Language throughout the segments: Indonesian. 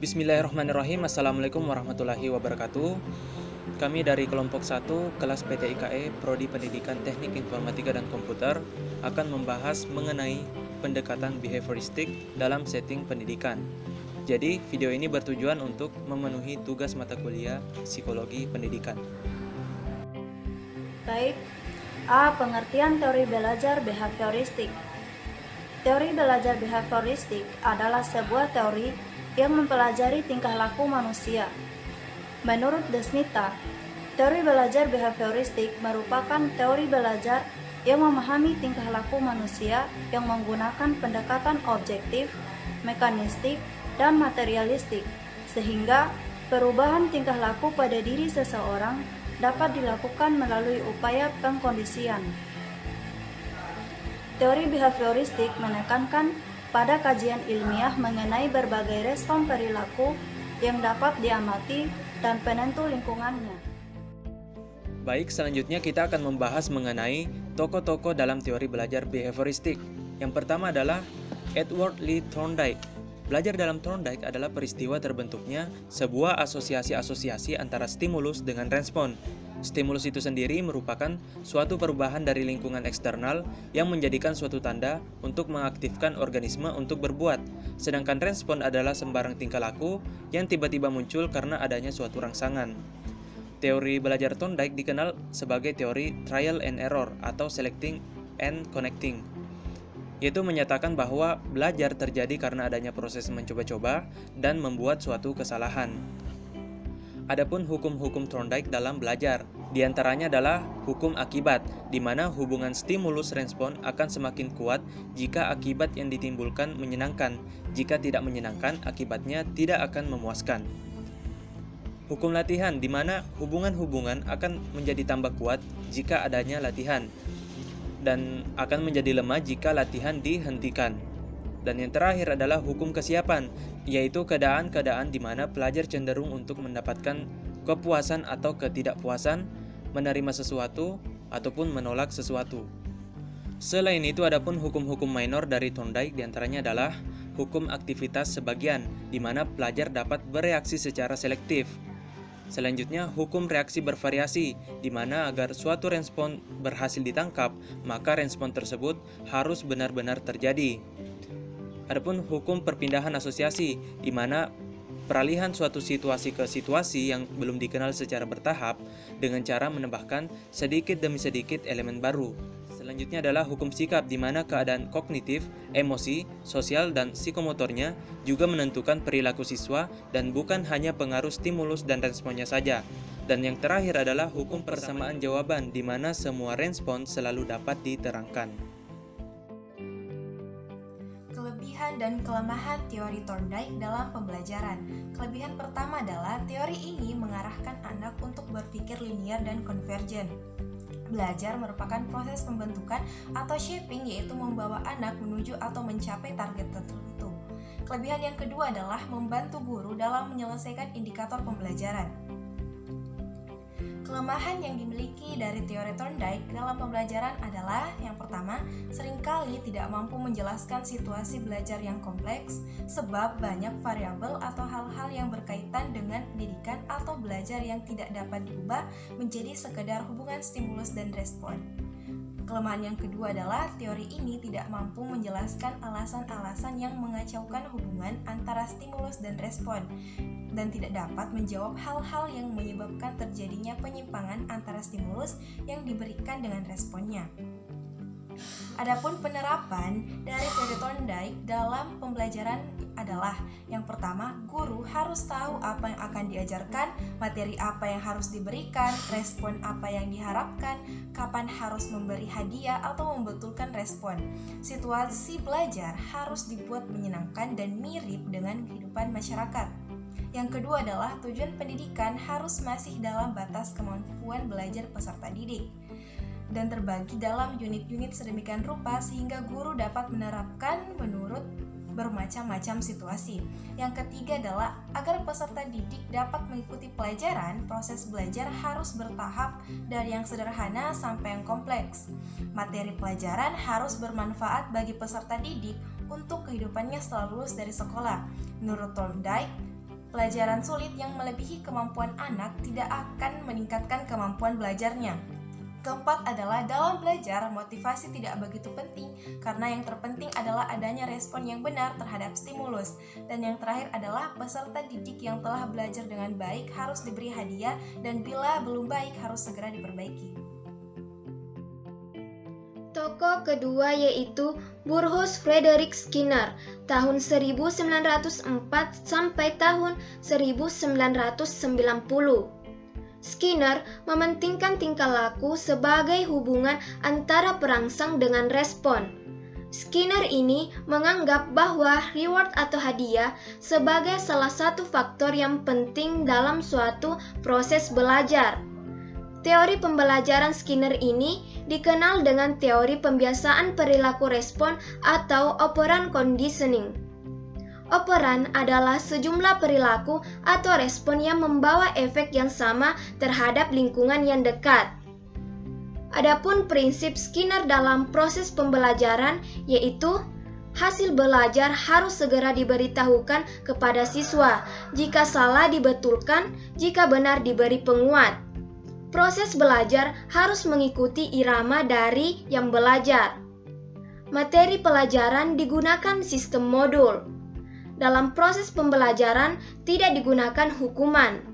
Bismillahirrahmanirrahim. Assalamualaikum warahmatullahi wabarakatuh. Kami dari kelompok 1 kelas PTIKE Prodi Pendidikan Teknik Informatika dan Komputer akan membahas mengenai pendekatan behavioristik dalam setting pendidikan. Jadi, video ini bertujuan untuk memenuhi tugas mata kuliah Psikologi Pendidikan. Baik, A. Pengertian teori belajar behavioristik. Teori belajar behavioristik adalah sebuah teori yang mempelajari tingkah laku manusia. Menurut Desmita, teori belajar behavioristik merupakan teori belajar yang memahami tingkah laku manusia yang menggunakan pendekatan objektif, mekanistik, dan materialistik, sehingga perubahan tingkah laku pada diri seseorang dapat dilakukan melalui upaya pengkondisian. Teori behavioristik menekankan pada kajian ilmiah mengenai berbagai respon perilaku yang dapat diamati dan penentu lingkungannya. Baik, selanjutnya kita akan membahas mengenai tokoh-tokoh dalam teori belajar behavioristik. Yang pertama adalah Edward Lee Thorndike. Belajar dalam Thorndike adalah peristiwa terbentuknya sebuah asosiasi-asosiasi antara stimulus dengan respon. Stimulus itu sendiri merupakan suatu perubahan dari lingkungan eksternal yang menjadikan suatu tanda untuk mengaktifkan organisme untuk berbuat. Sedangkan respon adalah sembarang tingkah laku yang tiba-tiba muncul karena adanya suatu rangsangan. Teori belajar Thorndike dikenal sebagai teori trial and error atau selecting and connecting, yaitu menyatakan bahwa belajar terjadi karena adanya proses mencoba-coba dan membuat suatu kesalahan. Adapun hukum-hukum Thorndike dalam belajar, diantaranya adalah hukum akibat, di mana hubungan stimulus-respon akan semakin kuat jika akibat yang ditimbulkan menyenangkan. Jika tidak menyenangkan, akibatnya tidak akan memuaskan. Hukum latihan, di mana hubungan-hubungan akan menjadi tambah kuat jika adanya latihan, dan akan menjadi lemah jika latihan dihentikan. Dan yang terakhir adalah hukum kesiapan, yaitu keadaan-keadaan di mana pelajar cenderung untuk mendapatkan kepuasan atau ketidakpuasan, menerima sesuatu, ataupun menolak sesuatu. Selain itu, adapun hukum-hukum minor dari Thorndike diantaranya adalah hukum aktivitas sebagian, di mana pelajar dapat bereaksi secara selektif. Selanjutnya, hukum reaksi bervariasi, di mana agar suatu respon berhasil ditangkap, maka respon tersebut harus benar-benar terjadi. Adapun hukum perpindahan asosiasi, di mana peralihan suatu situasi ke situasi yang belum dikenal secara bertahap dengan cara menambahkan sedikit demi sedikit elemen baru. Selanjutnya adalah hukum sikap, di mana keadaan kognitif, emosi, sosial, dan psikomotornya juga menentukan perilaku siswa dan bukan hanya pengaruh stimulus dan responnya saja. Dan yang terakhir adalah hukum persamaan jawaban, di mana semua respon selalu dapat diterangkan. Kelebihan dan kelemahan teori Thorndike dalam pembelajaran. Kelebihan pertama adalah teori ini mengarahkan anak untuk berpikir linier dan konvergen. Belajar merupakan proses pembentukan atau shaping, yaitu membawa anak menuju atau mencapai target tertentu. Kelebihan yang kedua adalah membantu guru dalam menyelesaikan indikator pembelajaran. Kelemahan yang dimiliki dari teori Thorndike dalam pembelajaran adalah yang pertama, seringkali tidak mampu menjelaskan situasi belajar yang kompleks sebab banyak variabel atau hal-hal yang berkaitan dengan pendidikan atau belajar yang tidak dapat diubah menjadi sekedar hubungan stimulus dan respon. Kelemahan yang kedua adalah teori ini tidak mampu menjelaskan alasan-alasan yang mengacaukan hubungan antara stimulus dan respon dan tidak dapat menjawab hal-hal yang menyebabkan terjadinya penyimpangan antara stimulus yang diberikan dengan responnya. Adapun penerapan dari teori Thorndike dalam pembelajaran adalah yang pertama, guru harus tahu apa yang akan diajarkan, materi apa yang harus diberikan, respon apa yang diharapkan, kapan harus memberi hadiah atau membetulkan respon. Situasi belajar harus dibuat menyenangkan dan mirip dengan kehidupan masyarakat. Yang kedua adalah tujuan pendidikan harus masih dalam batas kemampuan belajar peserta didik dan terbagi dalam unit-unit sedemikian rupa sehingga guru dapat menerapkan menurut bermacam-macam situasi. Yang ketiga adalah agar peserta didik dapat mengikuti pelajaran, proses belajar harus bertahap dari yang sederhana sampai yang kompleks. Materi pelajaran harus bermanfaat bagi peserta didik untuk kehidupannya setelah lulus dari sekolah. Menurut Thorndike, Pelajaran sulit yang melebihi kemampuan anak tidak akan meningkatkan kemampuan belajarnya. Keempat adalah dalam belajar, motivasi tidak begitu penting karena yang terpenting adalah adanya respon yang benar terhadap stimulus. Dan yang terakhir adalah peserta didik yang telah belajar dengan baik harus diberi hadiah dan bila belum baik harus segera diperbaiki. Tokoh kedua yaitu Burrhus Frederick Skinner tahun 1904 sampai tahun 1990. Skinner mementingkan tingkah laku sebagai hubungan antara perangsang dengan respon. Skinner ini menganggap bahwa reward atau hadiah sebagai salah satu faktor yang penting dalam suatu proses belajar. Teori pembelajaran Skinner ini dikenal dengan teori pembiasaan perilaku respon atau operant conditioning. Operan adalah sejumlah perilaku atau respon yang membawa efek yang sama terhadap lingkungan yang dekat. Adapun prinsip Skinner dalam proses pembelajaran yaitu hasil belajar harus segera diberitahukan kepada siswa, jika salah dibetulkan, jika benar diberi penguat. Proses belajar harus mengikuti irama dari yang belajar. Materi pelajaran digunakan sistem modul. Dalam proses pembelajaran tidak digunakan hukuman.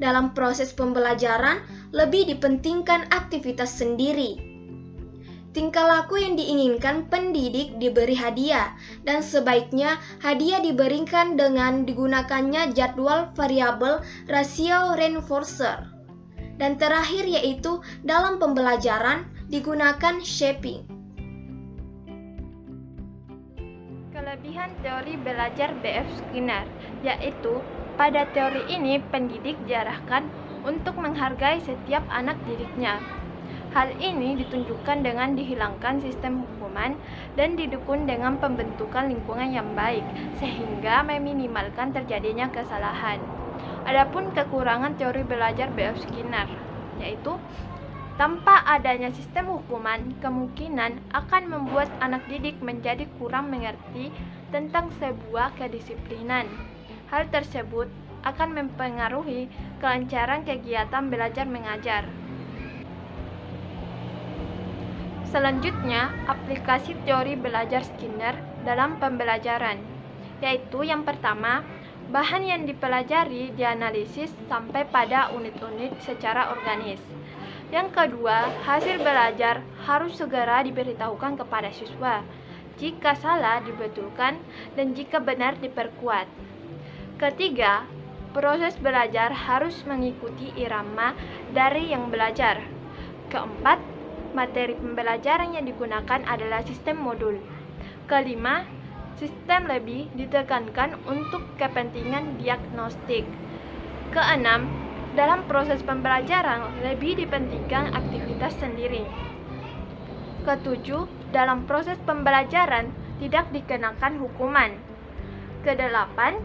Dalam proses pembelajaran lebih dipentingkan aktivitas sendiri. Tingkah laku yang diinginkan pendidik diberi hadiah dan sebaiknya hadiah diberikan dengan digunakannya jadwal variabel rasio reinforcer. Dan terakhir yaitu dalam pembelajaran digunakan shaping. Kelebihan teori belajar B.F. Skinner, yaitu pada teori ini pendidik diarahkan untuk menghargai setiap anak didiknya. Hal ini ditunjukkan dengan dihilangkan sistem hukuman dan didukung dengan pembentukan lingkungan yang baik, sehingga meminimalkan terjadinya kesalahan. Adapun kekurangan teori belajar B.F. Skinner, yaitu tanpa adanya sistem hukuman, kemungkinan akan membuat anak didik menjadi kurang mengerti tentang sebuah kedisiplinan. Hal tersebut akan mempengaruhi kelancaran kegiatan belajar mengajar. Selanjutnya, aplikasi teori belajar Skinner dalam pembelajaran, yaitu yang pertama, bahan yang dipelajari dianalisis sampai pada unit-unit secara organis. Yang kedua, hasil belajar harus segera diberitahukan kepada siswa. Jika salah dibetulkan dan jika benar diperkuat. Ketiga, proses belajar harus mengikuti irama dari yang belajar. Keempat, materi pembelajaran yang digunakan adalah sistem modul. Kelima, sistem lebih ditekankan untuk kepentingan diagnostik. Keenam, dalam proses pembelajaran lebih dipentingkan aktivitas sendiri. Ketujuh, dalam proses pembelajaran tidak dikenakan hukuman. Kedelapan,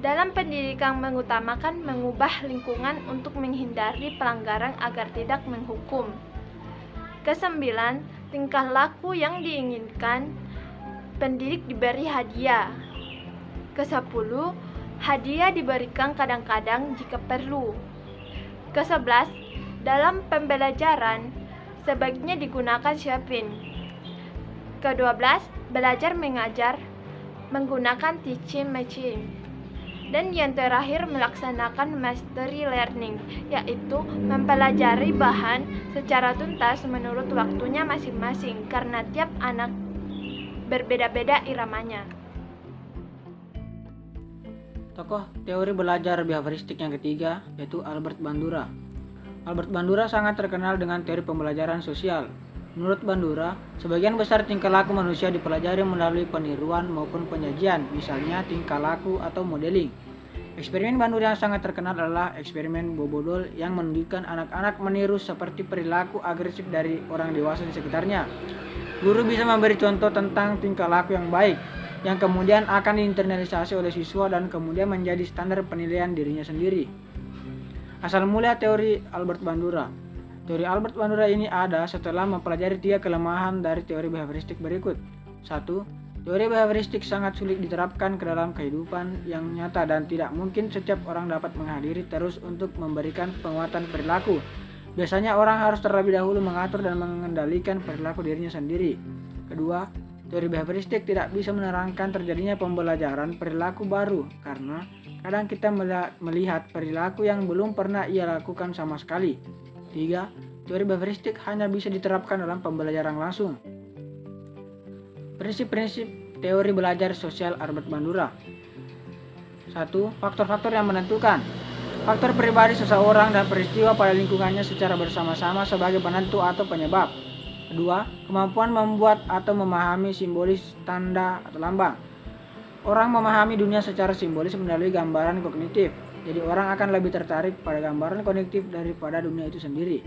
dalam pendidikan mengutamakan mengubah lingkungan untuk menghindari pelanggaran agar tidak menghukum. Kesembilan, tingkah laku yang diinginkan pendidik diberi hadiah. Kesepuluh, hadiah diberikan kadang-kadang jika perlu. Ke-11, dalam pembelajaran sebaiknya digunakan shaping. Ke-12, belajar mengajar menggunakan teaching machine. Dan yang terakhir melaksanakan mastery learning, yaitu mempelajari bahan secara tuntas menurut waktunya masing-masing karena tiap anak berbeda-beda iramanya. Tokoh teori belajar behavioristik yang ketiga yaitu Albert Bandura. Albert Bandura sangat terkenal dengan teori pembelajaran sosial. Menurut Bandura, sebagian besar tingkah laku manusia dipelajari melalui peniruan maupun penyajian, misalnya tingkah laku atau modeling. Eksperimen Bandura yang sangat terkenal adalah eksperimen Bobodol yang menunjukkan anak-anak meniru seperti perilaku agresif dari orang dewasa di sekitarnya. Guru bisa memberi contoh tentang tingkah laku yang baik, yang kemudian akan diinternalisasi oleh siswa dan kemudian menjadi standar penilaian dirinya sendiri. Asal mula teori Albert Bandura. Teori Albert Bandura ini ada setelah mempelajari 3 kelemahan dari teori behavioristik berikut. 1. Teori behavioristik sangat sulit diterapkan ke dalam kehidupan yang nyata dan tidak mungkin setiap orang dapat menghadiri terus untuk memberikan penguatan perilaku. Biasanya orang harus terlebih dahulu mengatur dan mengendalikan perilaku dirinya sendiri. Kedua, teori behavioristik tidak bisa menerangkan terjadinya pembelajaran perilaku baru karena kadang kita melihat perilaku yang belum pernah ia lakukan sama sekali. Tiga, teori behavioristik hanya bisa diterapkan dalam pembelajaran langsung. Prinsip-prinsip teori belajar sosial Albert Bandura. 1. Faktor-faktor yang menentukan. Faktor pribadi seseorang dan peristiwa pada lingkungannya secara bersama-sama sebagai penentu atau penyebab. 2. Kemampuan membuat atau memahami simbolis, tanda, atau lambang. Orang memahami dunia secara simbolis melalui gambaran kognitif. Jadi orang akan lebih tertarik pada gambaran kognitif daripada dunia itu sendiri.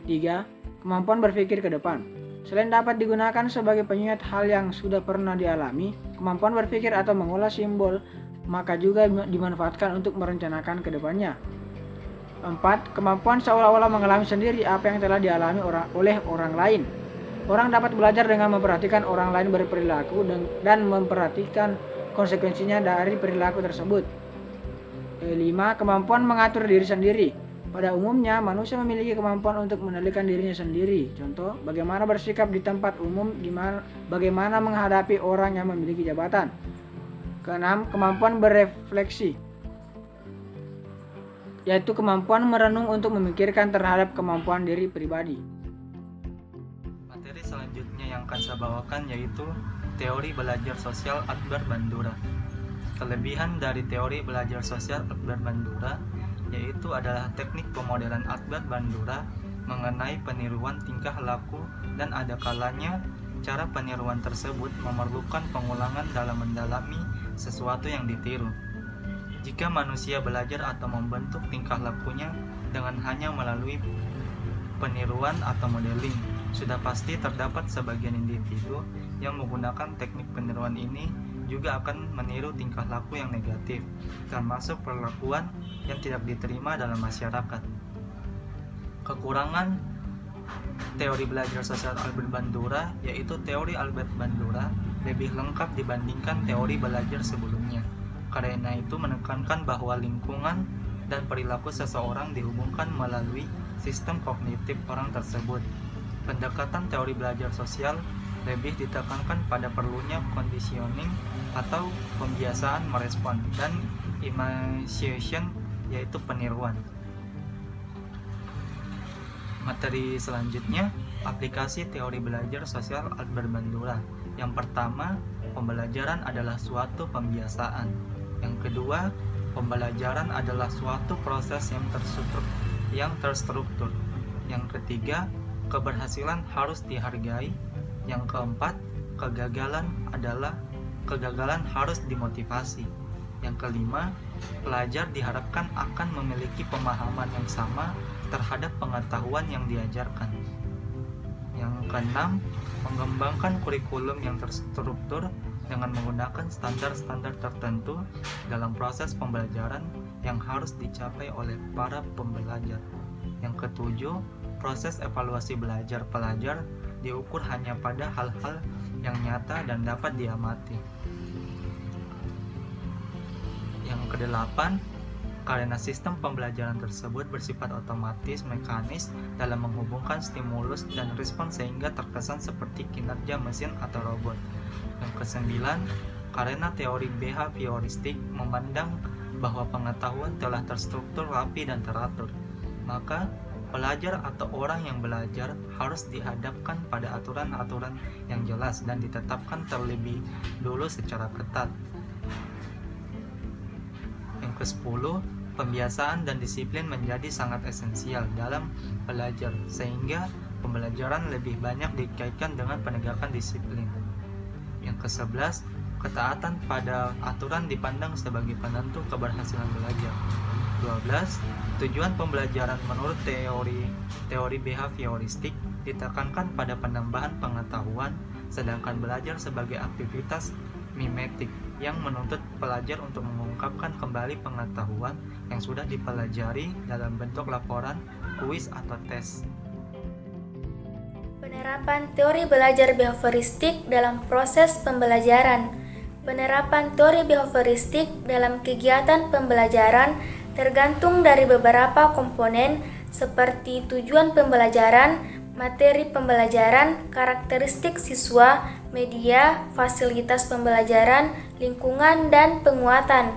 Ketiga, kemampuan berpikir ke depan. Selain dapat digunakan sebagai pengingat hal yang sudah pernah dialami, kemampuan berpikir atau mengolah simbol maka juga dimanfaatkan untuk merencanakan ke depannya. 4. Kemampuan seolah-olah mengalami sendiri apa yang telah dialami oleh orang lain. Orang dapat belajar dengan memperhatikan orang lain berperilaku dan memperhatikan konsekuensinya dari perilaku tersebut. 5. Kemampuan mengatur diri sendiri. Pada umumnya, manusia memiliki kemampuan untuk mengendalikan dirinya sendiri. Contoh, bagaimana bersikap di tempat umum, bagaimana menghadapi orang yang memiliki jabatan. Keenam, kemampuan berefleksi, yaitu kemampuan merenung untuk memikirkan terhadap kemampuan diri pribadi. Materi selanjutnya yang akan saya bawakan yaitu teori belajar sosial Albert Bandura. Kelebihan dari teori belajar sosial Albert Bandura yaitu adalah teknik pemodelan Albert Bandura mengenai peniruan tingkah laku dan ada kalanya cara peniruan tersebut memerlukan pengulangan dalam mendalami sesuatu yang ditiru. Jika manusia belajar atau membentuk tingkah lakunya dengan hanya melalui peniruan atau modeling, sudah pasti terdapat sebagian individu yang menggunakan teknik peniruan ini juga akan meniru tingkah laku yang negatif, termasuk perlakuan yang tidak diterima dalam masyarakat. Kekurangan teori belajar sosial Albert Bandura yaitu teori Albert Bandura lebih lengkap dibandingkan teori belajar sebelumnya. Karena itu menekankan bahwa lingkungan dan perilaku seseorang dihubungkan melalui sistem kognitif orang tersebut. Pendekatan teori belajar sosial lebih ditekankan pada perlunya conditioning atau pembiasaan merespon dan imitation yaitu peniruan. Materi selanjutnya, aplikasi teori belajar sosial Albert Bandura. Yang pertama, pembelajaran adalah suatu pembiasaan. Yang kedua, pembelajaran adalah suatu proses yang terstruktur. Yang ketiga, keberhasilan harus dihargai. Yang keempat, kegagalan harus dimotivasi. Yang kelima, pelajar diharapkan akan memiliki pemahaman yang sama terhadap pengetahuan yang diajarkan. Yang keenam, mengembangkan kurikulum yang terstruktur dengan menggunakan standar-standar tertentu dalam proses pembelajaran yang harus dicapai oleh para pembelajar. Yang ketujuh, proses evaluasi belajar pelajar diukur hanya pada hal-hal yang nyata dan dapat diamati. Yang kedelapan, karena sistem pembelajaran tersebut bersifat otomatis mekanis dalam menghubungkan stimulus dan respon sehingga terkesan seperti kinerja mesin atau robot. Yang kesembilan, karena teori behavioristik memandang bahwa pengetahuan telah terstruktur rapi dan teratur, maka pelajar atau orang yang belajar harus dihadapkan pada aturan-aturan yang jelas dan ditetapkan terlebih dulu secara ketat. Yang ke-10, pembiasaan dan disiplin menjadi sangat esensial dalam belajar, sehingga pembelajaran lebih banyak dikaitkan dengan penegakan disiplin. Yang ke-11, ketaatan pada aturan dipandang sebagai penentu keberhasilan belajar. 12. Tujuan pembelajaran menurut teori behavioristik ditekankan pada penambahan pengetahuan, sedangkan belajar sebagai aktivitas mimetik yang menuntut pelajar untuk mengungkapkan kembali pengetahuan yang sudah dipelajari dalam bentuk laporan, kuis, atau tes. Penerapan teori belajar behavioristik dalam proses pembelajaran. Penerapan teori behavioristik dalam kegiatan pembelajaran tergantung dari beberapa komponen seperti tujuan pembelajaran, materi pembelajaran, karakteristik siswa, media, fasilitas pembelajaran, lingkungan, dan penguatan.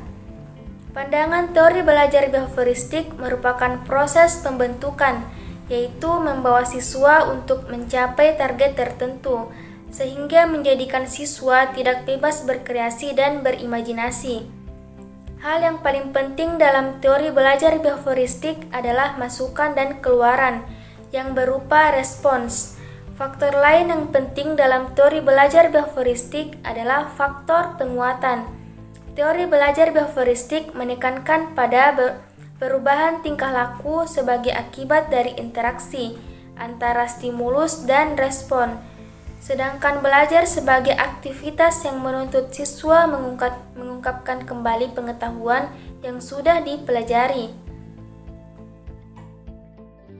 Pandangan teori belajar behavioristik merupakan proses pembentukan, yaitu membawa siswa untuk mencapai target tertentu, sehingga menjadikan siswa tidak bebas berkreasi dan berimajinasi. Hal yang paling penting dalam teori belajar behavioristik adalah masukan dan keluaran yang berupa respons. Faktor lain yang penting dalam teori belajar behavioristik adalah faktor penguatan. Teori belajar behavioristik menekankan pada perubahan tingkah laku sebagai akibat dari interaksi antara stimulus dan respon, sedangkan belajar sebagai aktivitas yang menuntut siswa mengungkapkan kembali pengetahuan yang sudah dipelajari.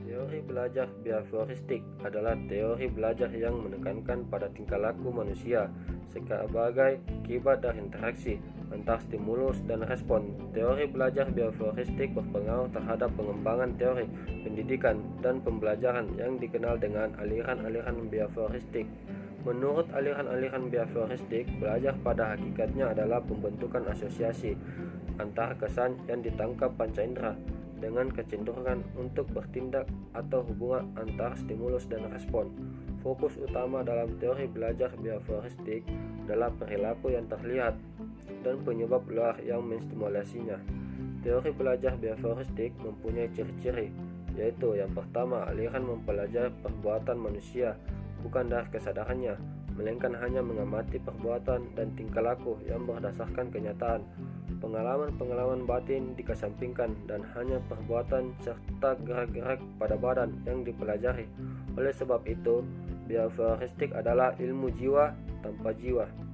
Teori belajar behavioristik adalah teori belajar yang menekankan pada tingkah laku manusia sebagai akibat dari interaksi antara stimulus dan respon. Teori belajar behavioristik berpengaruh terhadap pengembangan teori pendidikan dan pembelajaran yang dikenal dengan aliran-aliran behavioristik. Menurut aliran-aliran behavioristik, belajar pada hakikatnya adalah pembentukan asosiasi antara kesan yang ditangkap panca indera dengan kecenderungan untuk bertindak atau hubungan antara stimulus dan respon. Fokus utama dalam teori belajar behavioristik adalah perilaku yang terlihat dan penyebab luar yang menstimulasinya. Teori belajar behavioristik mempunyai ciri-ciri, yaitu yang pertama, aliran mempelajari perbuatan manusia bukan dari kesadarannya, melainkan hanya mengamati perbuatan dan tingkah laku yang berdasarkan kenyataan. Pengalaman-pengalaman batin dikesampingkan dan hanya perbuatan serta gerak-gerak pada badan yang dipelajari. Oleh sebab itu, behavioristik adalah ilmu jiwa tanpa jiwa.